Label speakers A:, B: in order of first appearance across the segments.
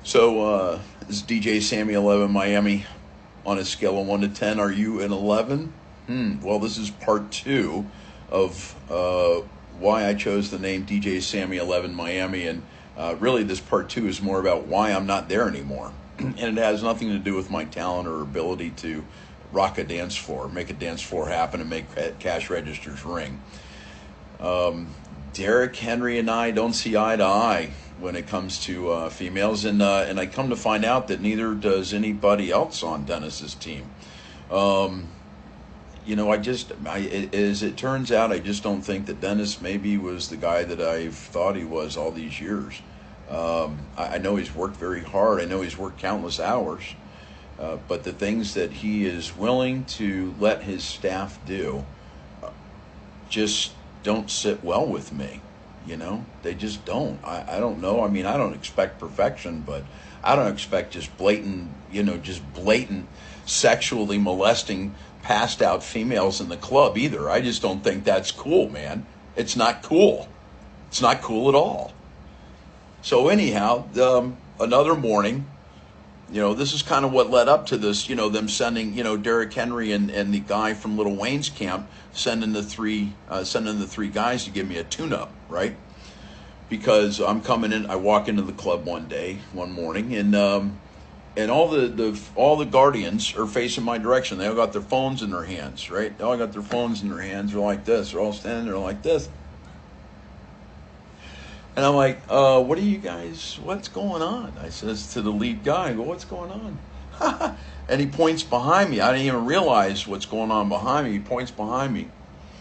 A: This is DjSammy11Miami. On a scale of 1 to 10, are you an 11? Well, this is part 2 of why I chose the name DjSammy11Miami. And really, this part 2 is more about why I'm not there anymore. And it has nothing to do with my talent or ability to rock a dance floor, make a dance floor happen, and make cash registers ring. Derrick Henry and I don't see eye to eye when it comes to females, and I come to find out that neither does anybody else on Dennis's team. As it turns out, I just don't think that Dennis maybe was the guy that I've thought he was all these years. I know he's worked very hard. I know he's worked countless hours. But the things that he is willing to let his staff do just don't sit well with me. They just don't. I don't know. I mean, I don't expect perfection, but I don't expect just blatant sexually molesting passed out females in the club either. I just don't think that's cool, man. It's not cool. It's not cool at all. So anyhow, another morning, this is kind of what led up to this, them sending, Derrick Henry and the guy from Little Wayne's camp sending the three guys to give me a tune-up, right? Because I'm coming in, I walk into the club one morning, and all the guardians are facing my direction. They all got their phones in their hands, right? They all got their phones in their hands. They're like this. They're all standing there like this. And I'm like, what are you guys, what's going on? I says to the lead guy, I go, what's going on? And he points behind me. I didn't even realize what's going on behind me. He points behind me.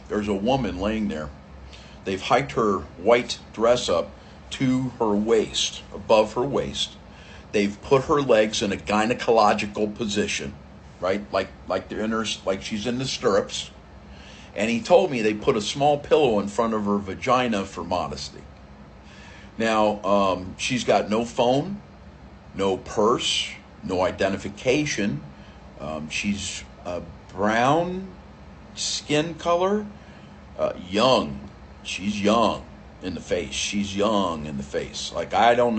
A: There's a woman laying there. They've hiked her white dress up to her waist, above her waist. They've put her legs in a gynecological position, right? Like they're in her, like she's in the stirrups. And he told me they put a small pillow in front of her vagina for modesty. Now, she's got no phone, no purse, no identification. She's brown skin color, young. She's young in the face. She's young in the face. Like, I don't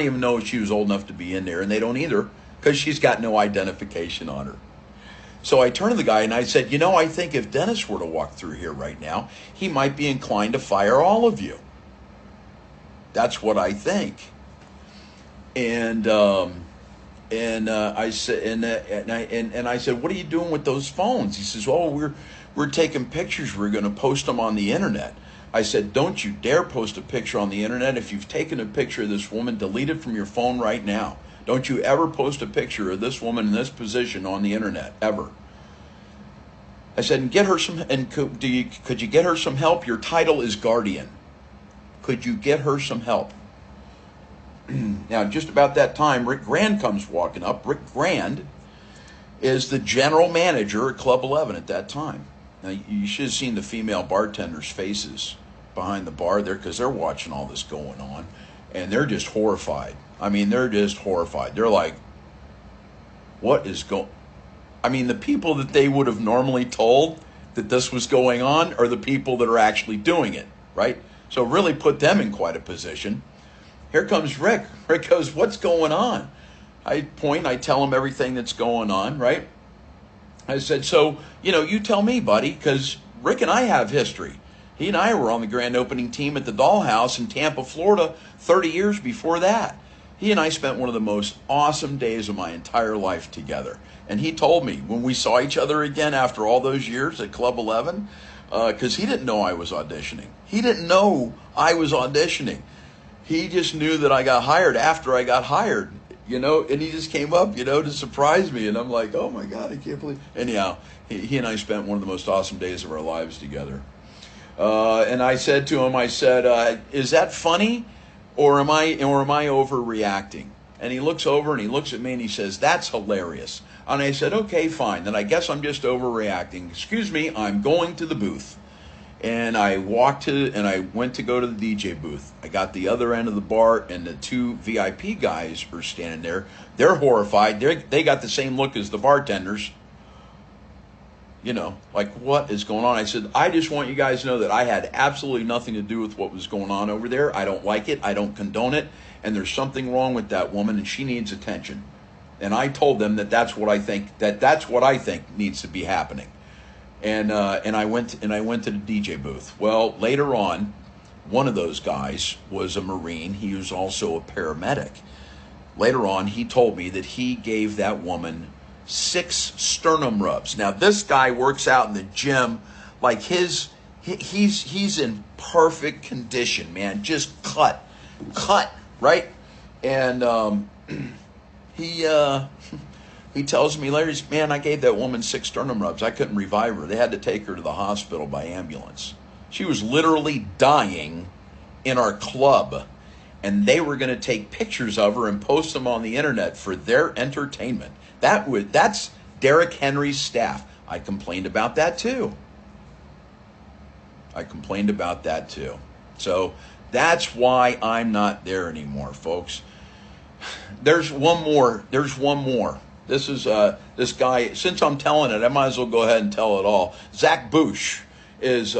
A: even know if she was old enough to be in there, and they don't either, because she's got no identification on her. So I turned to the guy and I said, I think if Dennis were to walk through here right now, he might be inclined to fire all of you. That's what I think. And I said, and I said, what are you doing with those phones? He says, oh, we're taking pictures. We're going to post them on the internet. I said, don't you dare post a picture on the internet. If you've taken a picture of this woman, delete it from your phone right now. Don't you ever post a picture of this woman in this position on the internet, ever. I said, and get her some, and could you get her some help? Your title is guardian. Could you get her some help? Now, just about that time, Rick Grand comes walking up. Rick Grand is the general manager at Club 11 at that time. Now, you should have seen the female bartenders' faces behind the bar there, because they're watching all this going on, and they're just horrified. I mean, they're just horrified. They're like, what is going... I mean, the people that they would have normally told that this was going on are the people that are actually doing it, right? So really put them in quite a position. Here comes Rick. Rick goes, what's going on? I tell him everything that's going on, right? I said, so, you tell me, buddy, because Rick and I have history. He and I were on the grand opening team at the Dollhouse in Tampa, Florida, 30 years before that. He and I spent one of the most awesome days of my entire life together. And he told me when we saw each other again after all those years at Club 11, because he didn't know I was auditioning. He didn't know I was auditioning. He just knew that I got hired after I got hired, and he just came up, to surprise me. And I'm like, oh my God, I can't believe. Anyhow, he and I spent one of the most awesome days of our lives together. And I said to him, is that funny, or am I overreacting? And he looks over and he looks at me and he says, that's hilarious. And I said, okay, fine. Then I guess I'm just overreacting. Excuse me, I'm going to the booth. And I went to go to the DJ booth. I got the other end of the bar, and the two VIP guys were standing there. They're horrified. They got the same look as the bartenders. Like, what is going on? I said, I just want you guys to know that I had absolutely nothing to do with what was going on over there. I don't like it. I don't condone it. and there's something wrong with that woman, and she needs attention. And I told them that that's what I think needs to be happening. And I went to the DJ booth. Well, later on, one of those guys was a Marine. He was also a paramedic. Later on, he told me that he gave that woman 6 sternum rubs. Now, this guy works out in the gym like he's in perfect condition, man. Just cut, right? And he tells me later, man, I gave that woman 6 sternum rubs. I couldn't revive her. They had to take her to the hospital by ambulance. She was literally dying in our club, and they were going to take pictures of her and post them on the internet for their entertainment. That's Derrick Henry's staff. I complained about that too. So that's why I'm not there anymore, folks. There's one more. This is this guy. Since I'm telling it, I might as well go ahead and tell it all. Zach Bush is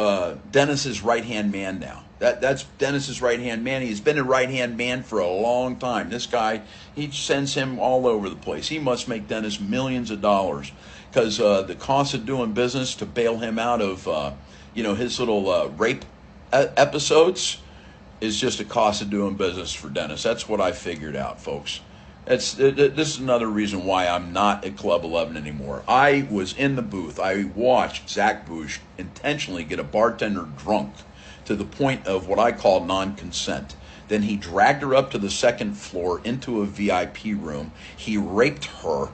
A: Dennis's right-hand man now. That's Dennis's right-hand man. He's been a right-hand man for a long time. This guy, he sends him all over the place. He must make Dennis millions of dollars, because the cost of doing business to bail him out of his little rape episodes is just a cost of doing business for Dennis. That's what I figured out, folks. This is another reason why I'm not at Club 11 anymore. I was in the booth. I watched Zach Bush intentionally get a bartender drunk to the point of what I call non-consent. Then he dragged her up to the 2nd floor into a VIP room. He raped her.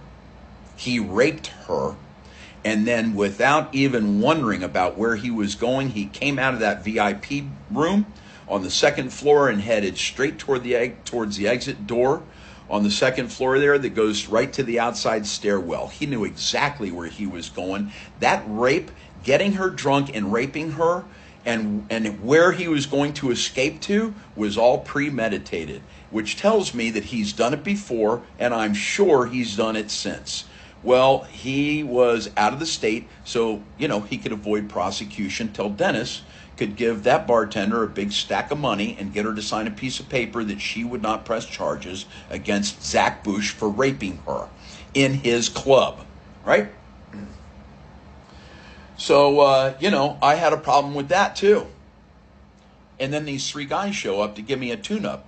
A: And then, without even wondering about where he was going, he came out of that VIP room on the 2nd floor and headed straight towards the exit door on the 2nd floor there that goes right to the outside stairwell. He knew exactly where he was going. That rape, getting her drunk and raping her, and where he was going to escape to, was all premeditated, which tells me that he's done it before, and I'm sure he's done it since. Well, he was out of the state, so he could avoid prosecution till Dennis could give that bartender a big stack of money and get her to sign a piece of paper that she would not press charges against Zach Bush for raping her in his club, right? So, I had a problem with that too. And then these 3 guys show up to give me a tune-up.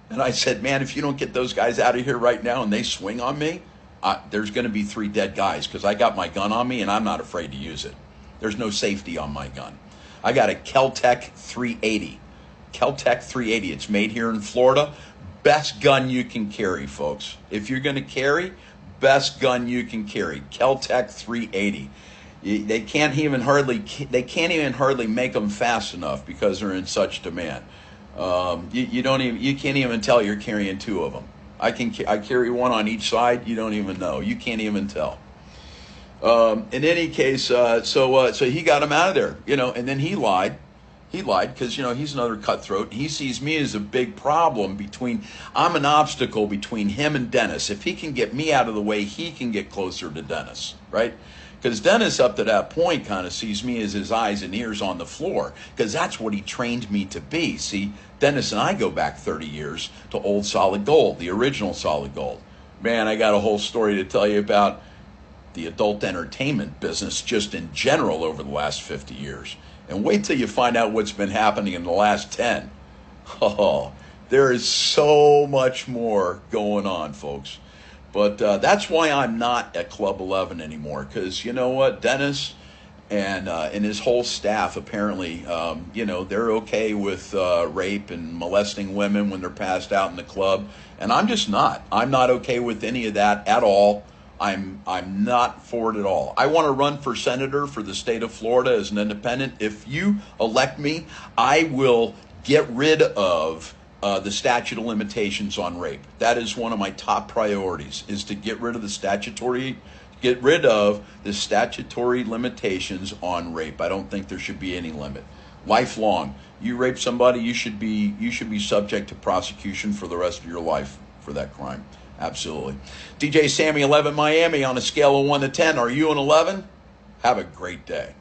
A: And I said, man, if you don't get those guys out of here right now and they swing on me, there's going to be 3 dead guys, because I got my gun on me and I'm not afraid to use it. There's no safety on my gun. I got a Kel-Tec 380. Kel-Tec 380. It's made here in Florida. Best gun you can carry, folks. If you're going to carry, best gun you can carry. Kel-Tec 380. They can't even hardly make them fast enough because they're in such demand. You can't even tell you're carrying 2 of them. I carry one on each side. You don't even know. You can't even tell. In any case, so he got him out of there, and then he lied. He lied because, he's another cutthroat. He sees me as a big problem I'm an obstacle between him and Dennis. If he can get me out of the way, he can get closer to Dennis, right? Because Dennis, up to that point, kind of sees me as his eyes and ears on the floor, because that's what he trained me to be. See, Dennis and I go back 30 years to old Solid Gold, the original Solid Gold. Man, I got a whole story to tell you about the adult entertainment business just in general over the last 50 years. And wait till you find out what's been happening in the last 10. Oh, there is so much more going on, folks. But that's why I'm not at Club 11 anymore, because you know what? Dennis and his whole staff, apparently, they're okay with rape and molesting women when they're passed out in the club. And I'm just not. I'm not okay with any of that at all. I'm not for it at all. I want to run for senator for the state of Florida as an independent. If you elect me, I will get rid of the statute of limitations on rape. That is one of my top priorities, is to get rid of the statutory limitations on rape. I don't think there should be any limit. Lifelong. You rape somebody, you should be subject to prosecution for the rest of your life for that crime. Absolutely. DJ Sammy 11 Miami, on a scale of 1 to 10, are you an 11? Have a great day.